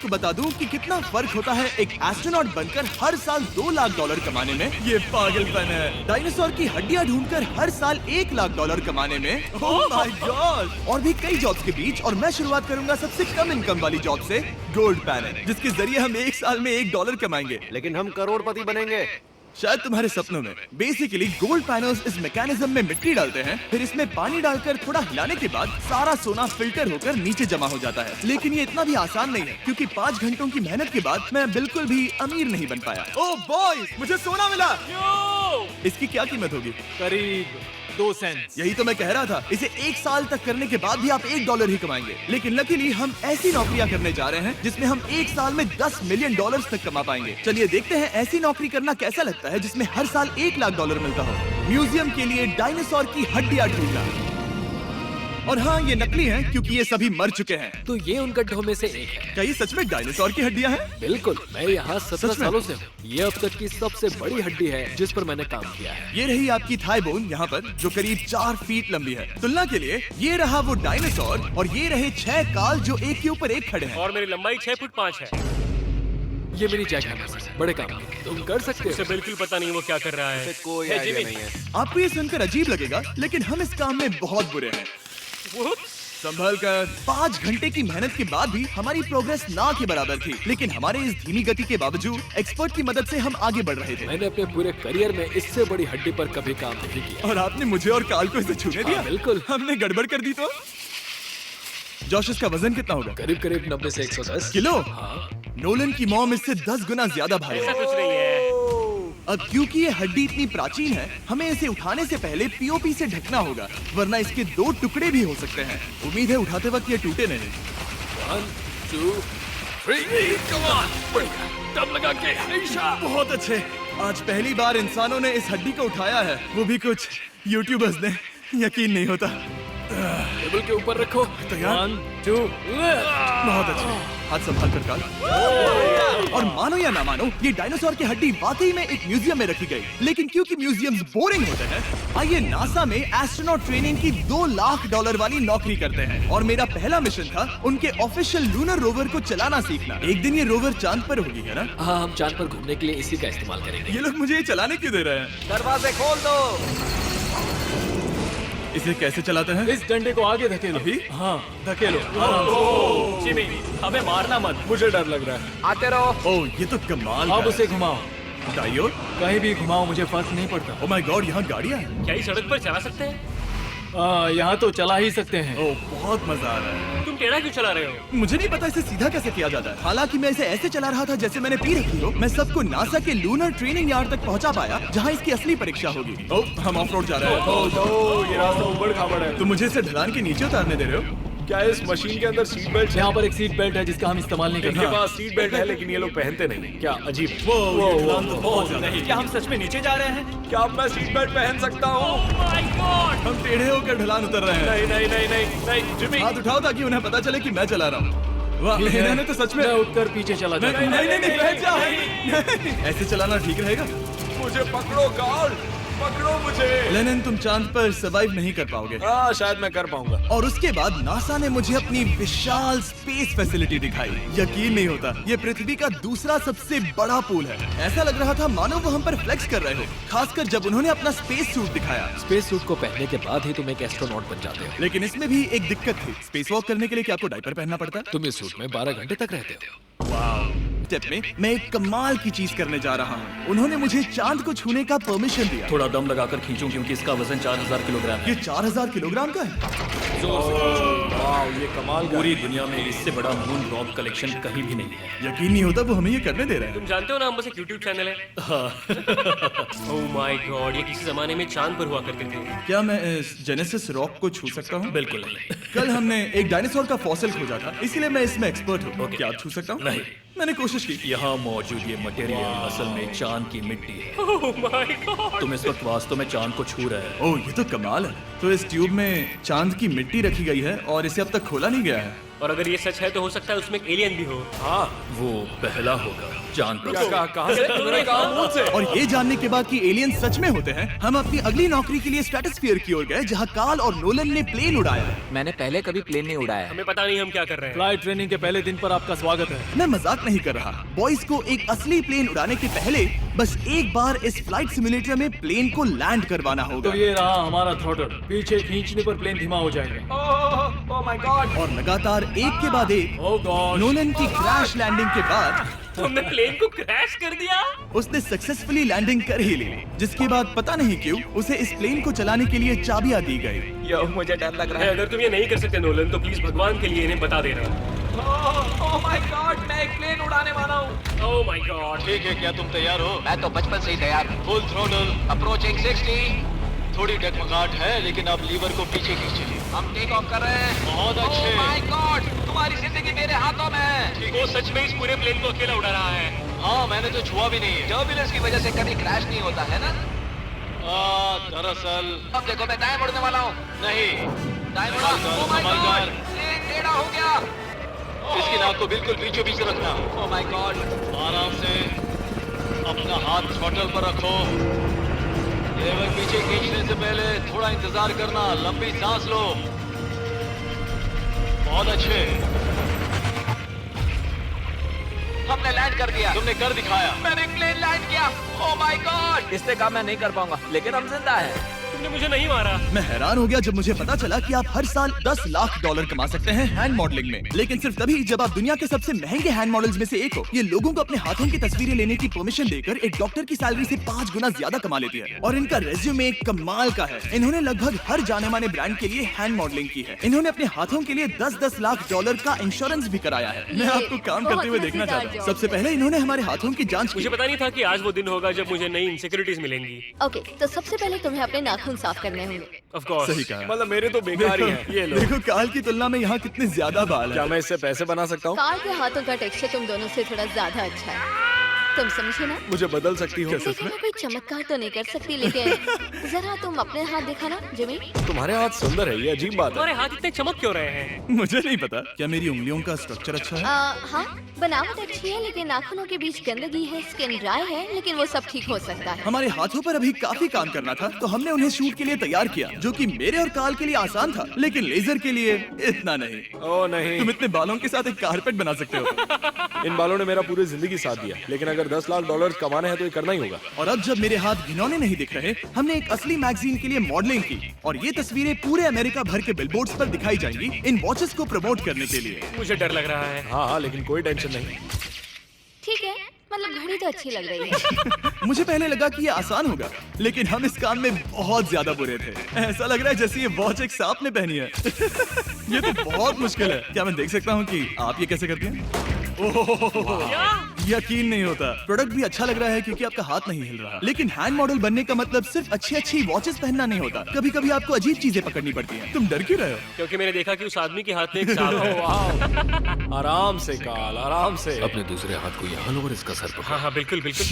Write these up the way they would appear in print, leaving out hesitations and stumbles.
तो बता दूं कि कितना फर्क होता है एक एस्ट्रोनॉट बनकर हर साल $2 लाख कमाने में। ये पागलपन है। डायनासोर की हड्डियां ढूंढकर हर साल $1 लाख कमाने में। Oh my God. और भी कई जॉब्स के बीच, और मैं शुरुआत करूंगा सबसे कम इनकम वाली जॉब से, गोल्ड पैनल, जिसके जरिए हम एक साल में $1 कमाएंगे। लेकिन हम करोड़पति बनेंगे शायद तुम्हारे सपनों में। बेसिकली गोल्ड पैनल्स इस मैकेनिज्म में मिट्टी डालते हैं, फिर इसमें पानी डालकर थोड़ा हिलाने के बाद सारा सोना फिल्टर होकर नीचे जमा हो जाता है। लेकिन ये इतना भी आसान नहीं है, क्योंकि 5 घंटों की मेहनत के बाद मैं बिल्कुल भी अमीर नहीं बन पाया। ओह बॉयज, मुझे सोना मिला। इसकी क्या कीमत होगी? करीब 2 सेंट। यही तो मैं कह रहा था। इसे 1 साल तक करने के बाद भी आप $1 ही कमाएंगे। लेकिन लकीली हम ऐसी नौकरियां करने जा रहे हैं जिसमें हम 1 साल में $10 मिलियन तक कमा पाएंगे। चलिए देखते हैं ऐसी नौकरी करना कैसा लगता है जिसमें हर साल $1 लाख मिलता हो। म्यूजियम के लिए डायनासोर की हड्डियां ढूंढना। और हाँ, ये नकली हैं क्योंकि ये सभी मर चुके हैं। तो ये उन गड्ढों में से एक है। क्या ये सच में डायनासोर की हड्डियां हैं? बिल्कुल, मैं यहाँ 17 सच में? सालों से हूँ। ये अब तक की सबसे बड़ी हड्डी है जिस पर मैंने काम किया है। ये रही आपकी थाई बोन यहाँ पर, जो करीब 4 फीट लंबी है। तुलना के लिए ये रहा वो डायनासोर, और ये रहे 6 काल जो एक के ऊपर एक खड़े हैं। और मेरी लंबाई 6 फुट 5 है। ये मेरी जैकहैमर है, बड़े काम की। तुम कर सकते उसे हो। बिल्कुल पता नहीं वो क्या कर रहा है। कोई है, आइडिया जिमी। नहीं है। आपको ये सुनकर अजीब लगेगा, लेकिन हम इस काम में बहुत बुरे हैं। संभल कर 5 घंटे की मेहनत के बाद भी हमारी प्रोग्रेस ना के बराबर थी। लेकिन हमारे इस धीमी गति के बावजूद एक्सपर्ट की मदद से हम आगे बढ़ रहे थे। मैंने अपने पूरे करियर में इससे बड़ी हड्डी पर कभी काम नहीं किया। और आपने मुझे और काल को इसे छूने दिया? हाँ, बिल्कुल। हमने गड़बड़ कर दी तो? जोश, इसका वजन कितना होगा? करीब करीब 90 से 110 किलो। हाँ। नोलन की मॉम इससे 10 गुना ज्यादा भारी ऐसा है। कुछ नहीं है। अब क्योंकि ये हड्डी इतनी प्राचीन है, हमें इसे उठाने से पहले पीओपी से ढकना होगा, वरना इसके 2 टुकड़े भी हो सकते हैं। उम्मीद है उठाते वक्त ये टूटे नहीं। 1 2 3 कम ऑन, बढ़िया, दम लगा के ऐशा। बहुत अच्छे। आज पहली बार इंसानों ने इस हड्डी को उठाया है, वो भी कुछ यूट्यूबर्स ने। यकीन नहीं होता। टेबल के ऊपर रखो। तैयार? 1 2 बहुत अच्छे। हाथ संभाल कर काल। और मानो या ना मानो, ये डायनासोर की हड्डी वाकई में एक म्यूजियम में रखी गई। लेकिन क्योंकि म्यूजियम्स बोरिंग होते हैं, आइए नासा में एस्ट्रोनॉट ट्रेनिंग की $2 लाख वाली नौकरी करते हैं। और मेरा पहला मिशन था उनके ऑफिशियल लूनर रोवर को चलाना सीखना। एक दिन ये रोवर चांद पर होगी, है ना? हाँ, हम चांद पर घूमने के लिए इसी का इस्तेमाल करेंगे। ये लोग मुझे ये चलाने क्यों दे रहे हैं? दरवाजे खोल दो। इसे कैसे चलाते हैं? इस डंडे को आगे धकेलो। अभी? हाँ, धकेलो। जिमी, हमें मारना मत। मुझे डर लग रहा है। आते रहो। ओह, ये तो कमाल अब है। उसे घुमाओ। दाईं ओर? कहीं भी घुमाओ, मुझे फर्क नहीं पड़ता। ओह माय गॉड, यहाँ गाड़ियाँ हैं। क्या ये सड़क पर चला सकते हैं? यहाँ तो चला ही सकते हैं। ओह, बहुत मजा आ रहा है। तुम टेढ़ा क्यों चला रहे हो? मुझे नहीं पता इसे सीधा कैसे किया जाता है। हालांकि मैं इसे ऐसे चला रहा था जैसे मैंने पी रखी हो। मैं सबको नासा के लूनर ट्रेनिंग यार्ड तक पहुंचा पाया, जहां इसकी असली परीक्षा होगी। ओह, हम ऑफ रोड जा रहे हैं। ये रास्ता ऊबड़ खाबड़ है। तो मुझे इसे ढलान के नीचे उतारने दे रहे हो? क्या इस मशीन के अंदर सीट बेल्ट? यहाँ पर एक सीट बेल्ट है जिसका हम इस्तेमाल नहीं करते। इनके पास सीट बेल्ट है लेकिन ये लोग पहनते नहीं। क्या अजीब। ये ढलान तो बहुत ज्यादा है। क्या हम सच में नीचे जा रहे हैं? क्या अब मैं सीट बेल्ट पहन सकता हूँ? Oh my God! हम टेढ़े होकर ढलान उतर रहे हैं। नहीं नहीं नहीं नहीं नहीं, जिमी। हाथ उठाओ ताकि उन्हें पता चले कि मैं चला रहा हूँ। वाह, इन्होंने तो सच में। मैं उठकर पीछे चला नहीं जाता नहीं नहीं, बैठ जाओ। ऐसे चलाना ठीक रहेगा? मुझे पकड़ो कार्ल, पकड़ो मुझे। लेनिन, तुम चांद पर सरवाइव नहीं कर पाओगे। हाँ, शायद मैं कर पाऊंगा। और उसके बाद नासा ने मुझे अपनी विशाल स्पेस फैसिलिटी दिखाई। यकीन नहीं होता, ये पृथ्वी का दूसरा सबसे बड़ा पूल है। ऐसा लग रहा था मानो वो हम पर फ्लेक्स कर रहे हो, खासकर जब उन्होंने अपना स्पेस सूट दिखाया। स्पेस सूट को पहनने के बाद ही तुम एक एस्ट्रोनॉट बन जाते हो। लेकिन इसमें भी एक दिक्कत थी। स्पेस वॉक करने के लिए क्या आपको डायपर पहनना पड़ता है? तुम इस सूट में 12 घंटे तक रहते हो। स्टेप में मैं एक कमाल की चीज करने जा रहा हूँ। उन्होंने मुझे चांद को छूने का परमिशन दिया। थोड़ा दम लगाकर खींचूं क्योंकि इसका वजन 4000 किलोग्राम है। ये 4000 किलोग्राम का है। वाह, ये कमाल का। पूरी दुनिया में इससे बड़ा मून रॉक कलेक्शन कहीं भी नहीं है। यकीन नहीं होता वो हमें ये करने दे रहे हैं। तुम जानते हो ना, हम बस एक YouTube चैनल है। Oh my God! ये किसी जमाने में चांद पर हुआ करते थे। क्या मैं इस जेनेसिस रॉक को छू सकता हूँ? बिल्कुल नहीं। कल हमने एक डायनासोर का फॉसिल खोजा था, इसलिए मैं इसमें एक्सपर्ट हूँ। क्या आप छू सकता हूँ? नहीं। मैंने कोशिश की। यहाँ मौजूद ये मटेरियल असल में चांद की मिट्टी है। Oh my God! तुम इस वक्त वास्तव में चांद को छू रहे हो। ओह, ये तो कमाल है। तो इस ट्यूब में चांद की मिट्टी रखी गई है और इसे अब तक खोला नहीं गया है। और अगर ये सच है तो हो सकता है उसमें एक एलियन भी हो। हाँ, वो पहला होगा चांद पर। क्या कहा से? तूने कहा मुंह से। और ये जानने के बाद कि एलियन सच में होते हैं, हम अपनी अगली नौकरी के लिए स्ट्रेटोस्फीयर की ओर गए, जहाँ कार्ल और नोलन ने प्लेन उड़ाया। मैंने पहले कभी प्लेन नहीं उड़ाया। हमें पता नहीं हम क्या कर रहे हैं। फ्लाइट ट्रेनिंग के पहले दिन पर आपका स्वागत है। मैं मजाक नहीं कर रहा। बॉयज को एक असली प्लेन उड़ाने के पहले बस एक बार इस फ्लाइट सिमुलेटर में प्लेन को लैंड करवाना होगा। तो ये रहा हमारा थ्रॉटल। पीछे खींचने पर प्लेन धीमा हो जाएगा। Oh my God. और लगातार एक के बाद एक ओह गॉड। नोलन की क्रैश लैंडिंग के बाद तुमने प्लेन को क्रैश कर दिया। उसने सक्सेसफुली लैंडिंग कर ही ली, जिसके बाद पता नहीं क्यों उसे इस प्लेन को चलाने के लिए चाबियां दी गई। यो, मुझे डर लग रहा है। अगर तुम ये नहीं कर सकते नोलन तो प्लीज भगवान के लिए इन्हें बता देना। ओह माय गॉड, मैं एक प्लेन उड़ाने वाला हूँ। Oh my God. ठीक है, क्या तुम तैयार हो? मैं तो बचपन से ही तैयार हूँ। Full throttle. अप्रोचिंग 60। थोड़ी डगमगाहट है, लेकिन आप लीवर को पीछे खींचिए। हम टेक ऑफ कर रहे हैं। बहुत अच्छे। ओह माय गॉड, तुम्हारी जिंदगी मेरे हाथों में है। वो सच में इस पूरे प्लेन को अकेला उड़ा रहा है। हाँ, मैंने तो छुआ भी नहीं है। टर्बुलेंस की वजह से कभी क्रैश नहीं होता है ना? दरअसल अब देखो, मैं दाएं मुड़ने वाला हूँ। नहीं। दाएं मुड़ा। ओह माय गॉड, समझदार। प्लेन टेढ़ा हो गया। इसकी नाक को बिल्कुल बीचों बीच रखना। Oh my God. आराम से अपना हाथ थ्रॉटल पर रखो। लेवर पीछे खींचने से पहले थोड़ा इंतजार करना। लंबी सांस लो। बहुत अच्छे। हमने लैंड कर दिया। तुमने कर दिखाया। मैंने प्लेन लैंड किया। Oh my God. इससे काम मैं नहीं कर पाऊंगा, लेकिन हम जिंदा हैं। तुमने मुझे नहीं मारा। मैं हैरान हो गया जब मुझे पता चला कि आप हर साल 10 लाख डॉलर कमा सकते हैं हैंड मॉडलिंग में, लेकिन सिर्फ तभी जब आप दुनिया के सबसे महंगे हैंड मॉडल्स में से एक हो। ये लोगों को अपने हाथों की तस्वीरें लेने की परमिशन देकर एक डॉक्टर की सैलरी से 5 गुना ज्यादा कमा लेती है। और इनका रेज्यूमे कमाल का है। इन्होंने लगभग हर जाने माने ब्रांड के लिए हैंड मॉडलिंग की है। इन्होंने अपने हाथों के लिए 10-10 लाख डॉलर का इंश्योरेंस भी कराया है। मैं आपको काम करते हुए देखना चाहता हूँ। सबसे पहले इन्होंने हमारे हाथों की जांच की। मुझे पता नहीं था कि आज वो दिन होगा जब मुझे नई इनसिक्योरिटीज मिलेंगी। ओके, तो सबसे पहले तुम्हें अपने नाखून साफ करने होंगे। Of course. सही कहा। मतलब मेरे तो बेकार ही हैं। ये लो। देखो काल की तुलना में यहाँ कितने ज्यादा बाल क्या हैं। मैं इससे पैसे बना सकता हूँ? कार के हाथों का टेक्सचर तुम दोनों से थोड़ा ज्यादा अच्छा है। तुम समझे ना? मुझे बदल सकती हो? देखो, मैं कोई चमत्कार तो नहीं कर सकती, लेकिन जरा तुम अपने हाथ दिखाना जिमी। तुम्हारे हाथ सुंदर है, ये अजीब बात है। तुम्हारे हाथ इतने चमक क्यों रहे हैं? मुझे नहीं पता। क्या मेरी उंगलियों का स्ट्रक्चर अच्छा है? हाँ, बनावट अच्छी है, लेकिन नाखूनों के बीच गंदगी है, स्किन ड्राई है, लेकिन वो सब ठीक हो सकता है। हमारे हाथों पर अभी काफी काम करना था, तो हमने उन्हें शूट के लिए तैयार किया, जो कि मेरे और काल के लिए आसान था, लेकिन लेजर के लिए इतना नहीं। ओह नहीं। तुम इतने बालों के साथ एक कारपेट बना सकते हो। इन बालों ने मेरा पूरी जिंदगी साथ दिया, लेकिन अगर 10 लाख डॉलर कमाने हैं तो ये करना ही होगा। और अब जब मेरे हाथ घिनौने नहीं दिख रहे, हमने एक असली मैगजीन के लिए मॉडलिंग की, और ये तस्वीरें पूरे अमेरिका भर के बिलबोर्ड्स पर दिखाई जाएंगी इन वॉचेस को प्रमोट करने के लिए। मुझे डर लग रहा है। हाँ, लेकिन कोई टेंशन नहीं। ठीक है, मतलब घड़ी तो अच्छी लग रही है। मुझे पहले लगा कि ये आसान होगा, लेकिन हम इस काम में बहुत ज्यादा बुरे थे। ऐसा लग रहा है जैसे ये वॉच एक सांप ने पहनी है। ये तो बहुत मुश्किल है। क्या मैं देख सकता हूँ कि आप ये कैसे करती हैं? ओह, यकीन नहीं होता। प्रोडक्ट भी अच्छा लग रहा है क्योंकि आपका हाथ नहीं हिल रहा। लेकिन हैंड मॉडल बनने का मतलब सिर्फ अच्छी वॉचेस पहनना नहीं होता। कभी कभी आपको अजीब चीजें पकड़नी पड़ती हैं। तुम डर क्यों रहे हो? क्योंकि मैंने देखा कि उस आदमी के हाथ में एक सांप है। आराम से काल, आराम से। अपने दूसरे हाथ को यहाँ लो और इसका सर पकड़ो। हाँ, बिल्कुल बिल्कुल।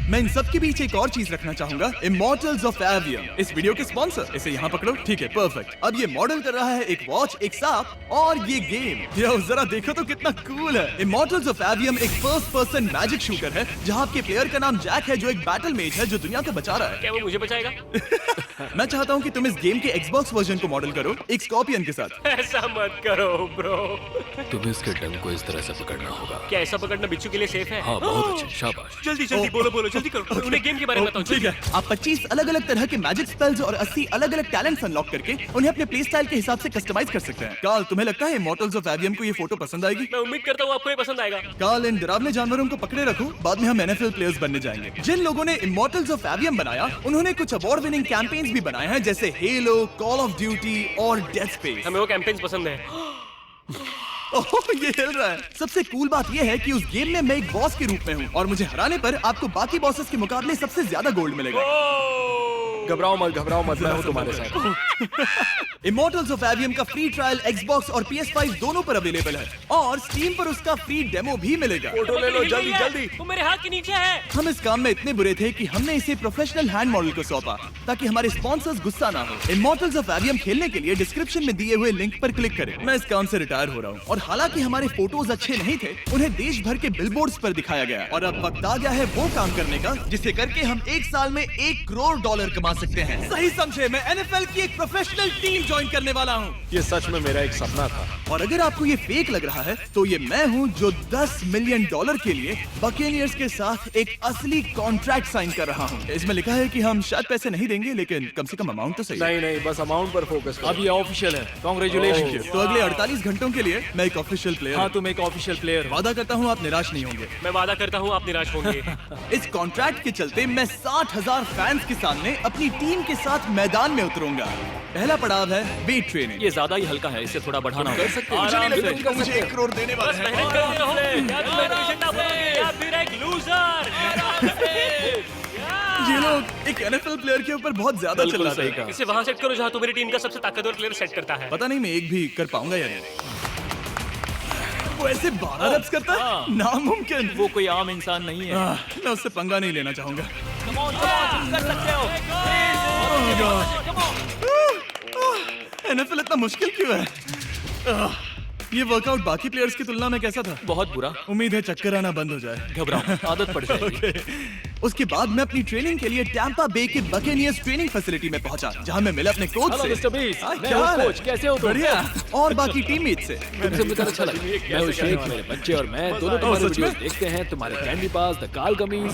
मैं इन सब के बीच एक और चीज रखना चाहूंगा, इमॉर्टल्स ऑफ एवियम, इस वीडियो के स्पॉन्सर। इसे यहाँ पकड़ो। ठीक है, परफेक्ट। अब ये मॉडल कर रहा है एक वॉच, एक सांप और ये गेम। यो, जरा देखो तो कितना कूल है। इमॉर्टल्स ऑफ एवियम एक फर्स्ट पर्सन मैजिक शूटर है, जहाँ आपके प्लेयर का नाम जैक है, जो एक बैटल मेज है जो दुनिया को बचा रहा है। क्या वो मुझे बचाएगा? मैं चाहता हूँ कि तुम इस गेम के Xbox वर्जन को मॉडल करो, एक स्कॉर्पियन के साथ। ऐसा मत करो ब्रो। तुम्हें इसके डंक को इस तरह से पकड़ना होगा। क्या ऐसा पकड़ना बिच्छू के लिए सेफ है? हाँ, बहुत अच्छे, शाबाश। जल्दी जल्दी बोलो बोलो, जल्दी करो। उन्हें गेम के बारे में बताओ। ठीक है, आप 25 अलग अलग तरह के मैजिक स्पेल्स और 80 अलग अलग टैलेंट्स अनलॉक करके उन्हें अपने प्ले स्टाइल के हिसाब से कस्टमाइज कर सकते हैं। काल, तुम्हें लगता है इमॉर्टल्स ऑफ एवियम को ये फोटो पसंद आएगी? मैं उम्मीद करता हूँ आपको ये पसंद आएगा। काल, इन डरावने जानवरों को पकड़े रखो, बाद में हम NFL प्लेयर्स बनने जाएंगे। जिन लोगों ने इमॉर्टल्स ऑफ एवियम बनाया, उन्होंने कुछ अवार्ड विनिंग कैंपेन्स भी बनाए हैं, जैसे हेलो, कॉल ऑफ ड्यूटी और डेड स्पेस। हमें वो कैंपेन्स पसंद है। ओह, ये हिल रहा है। सबसे कूल बात ये है कि उस गेम में मैं एक बॉस के रूप में हूँ, और मुझे हराने पर आपको बाकी बॉसेस के मुकाबले सबसे ज्यादा गोल्ड मिलेगा। घबराओ मत, मैं हूँ तुम्हारे साथ। इमॉर्टल्स ऑफ एवियम का फ्री ट्रायल Xbox और PS5 दोनों पर अवेलेबल है और Steam पर उसका फ्री डेमो भी मिलेगा। फोटो ले लो जल्दी। वो मेरे हाथ के नीचे है। हम इस काम में इतने बुरे थे कि हमने इसे प्रोफेशनल हैंड मॉडल को सौंपा ताकि हमारे स्पॉन्सर्स गुस्सा ना हो। इमॉर्टल्स ऑफ एवियम खेलने के लिए डिस्क्रिप्शन में दिए हुए लिंक पर क्लिक करें। मैं इस काम से रिटायर हो रहा हूँ और हालांकि हमारे फोटोज अच्छे नहीं थे, उन्हें देश भर के बिलबोर्ड्स पर दिखाया गया और अब वक्त आ गया है वो काम करने का जिसे करके हम एक साल में $1 करोड़ कमा सकते हैं। सही समझे, मैं NFL की एक प्रोफेशनल टीम ज्वाइन करने वाला हूँ। ये सच में मेरा एक सपना था। और अगर आपको ये फेक लग रहा है तो ये मैं हूँ जो $10 मिलियन के लिए बकेनियर्स के साथ एक असली कॉन्ट्रैक्ट साइन कर रहा हूँ। इसमें लिखा है कि हम शायद पैसे नहीं देंगे लेकिन कम से कम अमाउंट तो सही। नहीं, बस अमाउंट पर फोकस करो। अब ये ऑफिशियल है, कांग्रेचुलेशन। तो अगले 48 घंटों के लिए मैं एक ऑफिशियल प्लेयर हाँ, तुम एक ऑफिशियल प्लेयर हो। वादा करता हूँ आप निराश नहीं होंगे। मैं वादा करता हूँ आप निराश होंगे। इस कॉन्ट्रैक्ट के चलते मैं 60,000 फैंस के सामने अपनी टीम के साथ मैदान में उतरूंगा। पहला पड़ाव है वेट ट्रेनिंग। ये ज्यादा ही हल्का है, इसे थोड़ा बढ़ाना होगा। मुझे नहीं लगता मुझे $1 करोड़ देने वाला बस है। मेहनत करते रहो। क्या तुम मोटिवेशन ना बोलोगे या फिर एक लूजर? ये लोग एक NFL प्लेयर के ऊपर बहुत ज्यादा बिल्कुल चिल्लाते सही हैं। कहा। इसे वहां सेट करो जहां तुम्हारी टीम का सबसे ताकतवर प्लेयर सेट करता है। पता नहीं मैं एक भी कर पाऊंगा या नहीं। वो ऐसे 12 reps करता है, नामुमकिन। वो कोई आम इंसान नहीं है। मैं उससे पंगा नहीं लेना चाहूंगा। कर सकते हो। NFL इतना मुश्किल क्यों है? ये वर्कआउट बाकी प्लेयर्स की तुलना में कैसा था? बहुत बुरा। उम्मीद है चक्कर आना बंद हो जाए। घबराओ, आदत पड़ जाएगी। उसके बाद मैं अपनी ट्रेनिंग के लिए टैंपा बे के बकेनियर्स ट्रेनिंग फैसिलिटी में पहुंचा, जहां मैं मिला अपने कोच हेलो से। मिस्टर बीस, हाँ, मैं क्या हूँ हाल है? कोच, कैसे हो तुम? बढ़िया। और बाकी टीममेट से। तुमसे मिलकर अच्छा लगा। मैं हूँ शेख, मेरे बच्चे और मैं दोनों तुम्हारे सच में? वीडियोस देखते हैं, तुम्हारे कैंडी पास, द काल कमीज।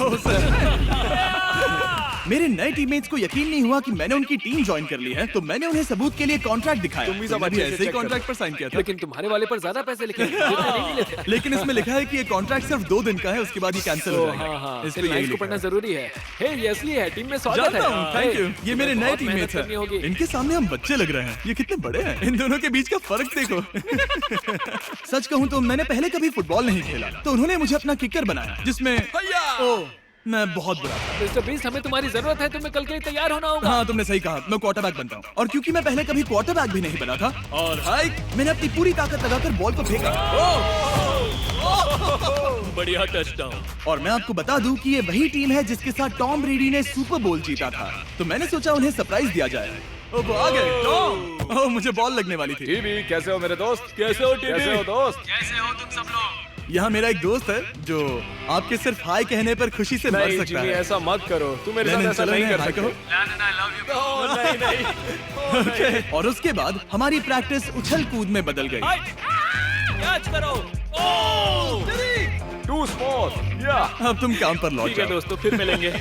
मेरे नए टीममेट्स को यकीन नहीं हुआ कि मैंने उनकी टीम ज्वाइन कर ली है, तो मैंने उन्हें सबूत के लिए कॉन्ट्रैक्ट दिखाया। तुम भी सब मैंने अच्छे से ऐसे ही check करो। कॉन्ट्रैक्ट पर साइन किया था। लेकिन तुम्हारे वाले पर ज्यादा पैसे लिखे हैं, जितने नहीं मिले थे। लेकिन इसमें लिखा है कि ये कॉन्ट्रैक्ट सिर्फ 2 दिन का है, उसके बाद ये कैंसिल हो जाएगा। हाँ, इस पे इन यही लाइन्स को लिखा पढ़ना है। जरूरी है। हे, ये असली है, टीम में स्वागत है। जानता हूँ, थैंक यू। ये मेरे नए बहुत मेहनत टीममेट्स करनी होगी। हैं। इनके सामने हम बच्चे लग रहे हैं। ये कितने बड़े हैं। इन दोनों के बीच का फर्क देखो। सच कहूँ तो मैंने पहले कभी फुटबॉल नहीं खेला, तो उन्होंने मुझे अपना किकर बनाया, जिसमें ओह, मैं बहुत बुरा था। मिस्टर बीस, हमें तुम्हारी जरूरत है, तुम्हें कल के लिए तैयार होना होगा। हाँ, तुमने सही कहा, मैं क्वार्टरबैक बनता हूँ। और क्योंकि मैं पहले कभी क्वार्टरबैक भी नहीं बना था, और हाय, मैंने अपनी पूरी ताकत लगाकर बॉल को फेंका। बढ़िया टचडाउन। और मैं आपको बता दूं कि ये वही टीम है जिसके साथ टॉम ब्रेडी ने सुपर बोल जीता था, तो मैंने सोचा उन्हें सरप्राइज दिया जाए। ओ, वो आ गए टॉम। ओह, मुझे बॉल लगने वाली थी। टीवी, कैसे हो मेरे दोस्त? कैसे हो टीवी? कैसे हो दोस्त? यहाँ मेरा एक दोस्त है जो आपके सिर्फ हाय कहने पर खुशी से मर नहीं सकता जिमी, है। ऐसा मत करो, तुम मेरे साथ लेनिन, ऐसा चलो नहीं इन्हें कर हाय सकते। कहो। नहीं। ओके। और उसके बाद हमारी प्रैक्टिस उछल कूद में बदल गई। कैच करो। टू स्मॉल, या। अब तुम काम पर लौट ठीक है जाओ। दोस्तों, फिर मिलेंगे।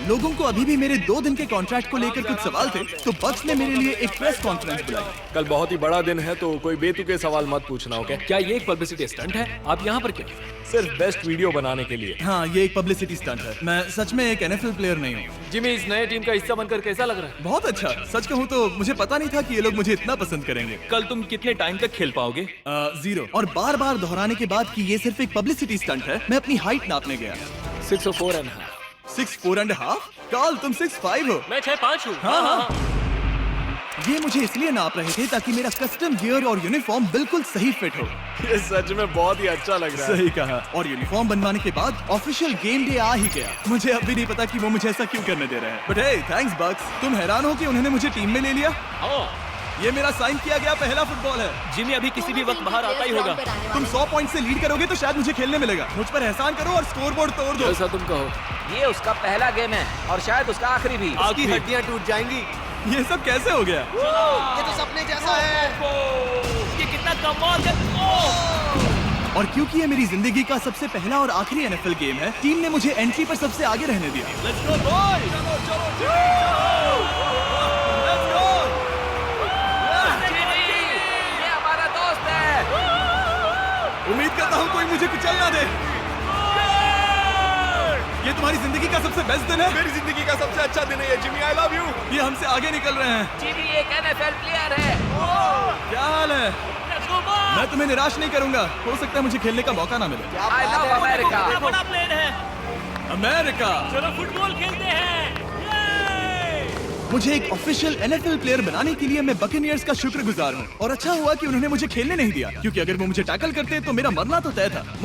लोगों को अभी भी मेरे 2 दिन के कॉन्ट्रैक्ट को लेकर कुछ सवाल थे, तो बक्स ने मेरे लिए एक प्रेस कॉन्फ्रेंस बुलाई। कल बहुत ही बड़ा दिन है, तो कोई बेतुके सवाल मत पूछना, ओके? क्या ये एक पब्लिसिटी स्टंट है? आप यहाँ पर क्यों? सिर्फ बेस्ट वीडियो बनाने के लिए। हाँ, ये एक पब्लिसिटी स्टंट है। मैं सच में एक NFL प्लेयर नहीं हूँ। जिमी, इस नए टीम का हिस्सा बनकर कैसा लग रहा है? बहुत अच्छा। सच कहूँ तो मुझे पता नहीं था कि ये लोग मुझे इतना पसंद करेंगे। कल तुम कितने टाइम तक खेल पाओगे? 0। और बार बार दोहराने के बाद कि ये सिर्फ एक पब्लिसिटी स्टंट है, मैं अपनी हाइट नापने गया। 6'4.5". 6'4.5"? काल, तुम 6'5" हो। मैं 6'5" हूँ। हाँ। ये मुझे इसलिए नाप रहे थे ताकि मेरा कस्टम गियर और यूनिफॉर्म बिल्कुल सही फिट हो। ये सच में बहुत ही अच्छा लग रहा है। सही कहा। और यूनिफॉर्म बनवाने के बाद ऑफिशियल गेम डे आ ही गया। मुझे अब भी नहीं पता कि वो मुझे ऐसा क्यों करने दे रहे हैं। बट हे, थैंक्स बक्स। तुम हैरान हो कि उन्होंने मुझे टीम में ले लिया? ये मेरा साइन किया गया पहला फुटबॉल है। जिमी अभी किसी भी वक्त बाहर आता ही होगा। तुम 100 पॉइंट से लीड करोगे तो शायद मुझे खेलने मिलेगा। मुझ पर एहसान करो और स्कोरबोर्ड तोड़ दो। जैसा तुम कहो। ये उसका पहला गेम है और शायद उसका आखिरी भी। आपकी हड्डियां टूट जाएंगी। ये सब कैसे हो गया? ये तो सपने जैसा है। ये कितना कमाल है। और क्योंकि ये मेरी जिंदगी का सबसे पहला और आखिरी NFL गेम है, टीम ने मुझे एंट्री पर सबसे आगे रहने दिया। Let's go boys! Let's go! ये हमारा दोस्त है। उम्मीद करता हूँ कोई मुझे कुचल ना दे। ये तुम्हारी जिंदगी का सबसे बेस्ट दिन है। मेरी जिंदगी का सबसे अच्छा दिन है ये, जिमी, आई लव यू। ये हमसे आगे निकल रहे हैं। जिमी एक NFL प्लेयर है। क्या हाल है? मैं तुम्हें निराश नहीं करूंगा। हो सकता है मुझे खेलने का मौका ना मिले। I love America. कितना बड़ा प्लेन है। अमेरिका। चलो फुटबॉल खेलते हैं। मुझे एक ऑफिशियल NFL प्लेयर बनाने के लिए मैं बकेनियर्स का शुक्रगुजार हूँ और अच्छा हुआ कि उन्होंने मुझे खेलने नहीं दिया क्योंकि अगर वो मुझे टैकल करते तो मेरा मरना तो तय था।